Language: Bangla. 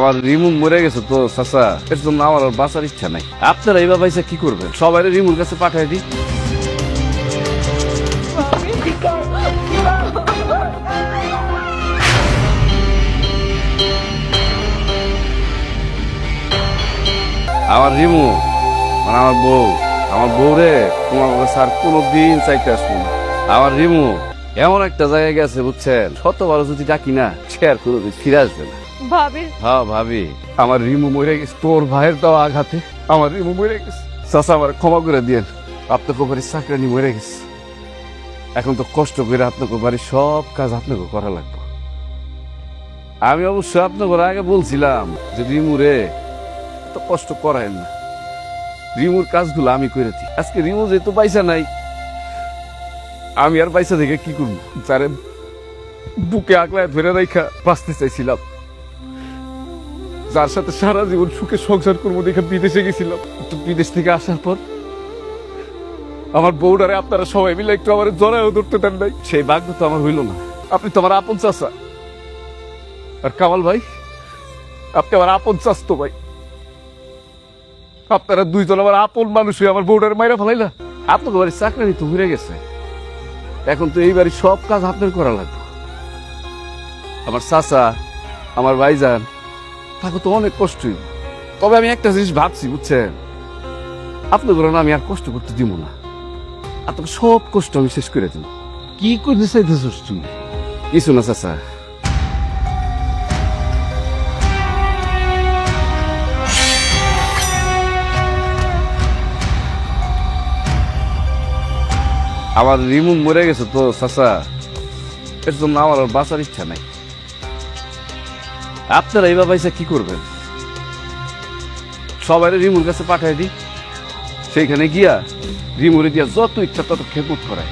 আমার রিমু মরে গেছে তো চাচা, এর জন্য আমার আর বাঁচার ইচ্ছা নাই। আপনারা এইভাবে পয়সা কি করবেন? সবাই রিমুর কাছে পাঠাই দিই। আমার রিমু মানে আমার বউ রে তোমার কাছে আর কোনোদিন চাইতে আসবো না। আমার রিমু এমন একটা জায়গায় গেছে বুঝছেন, শতবার যদি ডাকি না সে আর কোনোদিন ফিরে আসবে না। ভাবি হ্যাঁ ভাবি, আমার রিমু মরে গেছে তোর ভাইয়ের দেওয়া আঘাতে। আমার রিমু মরে গেছে চাচা, আমার ক্ষমা করে দিয়েন। আপনাকে বাড়ির চাকরানি মরে গেছে, এখন তো কষ্ট করে আপনাকে বাড়ির সব কাজ আপনাকে করা লাগবে। আমি অবশ্য আপনাকে আগে বলছিলাম যে রিমু রে তো কষ্ট করায় না, রিমুর কাজগুলো আমি করেছি। আজকে রিমু যেহেতু পয়সা নাই, আমি আর পয়সা থেকে কি করবো? যারে বুকে আগলায় ধরে রেখা বাঁচতে চাইছিলাম, যার সাথে সারা জীবন সুখে সংসার করবো দেখে বিদেশে গেছিলাম, তো বিদেশ থেকে আসার পর আমার বউডারে আপনারা সবাই মিলে একটু আমার জড়ায়ও ধরতে দেন নাই। সেই ভাগ্য তো আমার হইল না। আপনি তো আমার আপন চাচা, আর কামাল ভাই আপনি আমার আপন চাচতো ভাই। আপনারা দুইজন আমার আপন মানুষ হয়ে আমার বউডারে মাইরা ফেলাইলা। আপনাকে বাড়ির চাকরানি তো ঘুরে গেছে, এখন তো এই বাড়ির সব কাজ আপনার করা লাগবে। আমার চাচা আমার ভাইজান তাকে তো অনেক কষ্ট হইল। তবে আমি একটা জিনিস ভাবছি বুঝছেন, আপনাদের না আমি আর কষ্ট করতে দিব না। আপনাকে সব কষ্ট আমি শেষ করে দিব। কি করতে চাইতেছিস তুই? কিছু না চাচা, আমার রিমু মরে গেছে তো চাচা, এর জন্য আমার আর বাঁচার ইচ্ছা নাই। আপনারা এইভাবে পয়সা কি করবেন? সবাই রিমুর কাছে পাঠাই দিই, সেইখানে গিয়া রিমুরে দিয়া যত ইচ্ছা তত খেদমত করায়।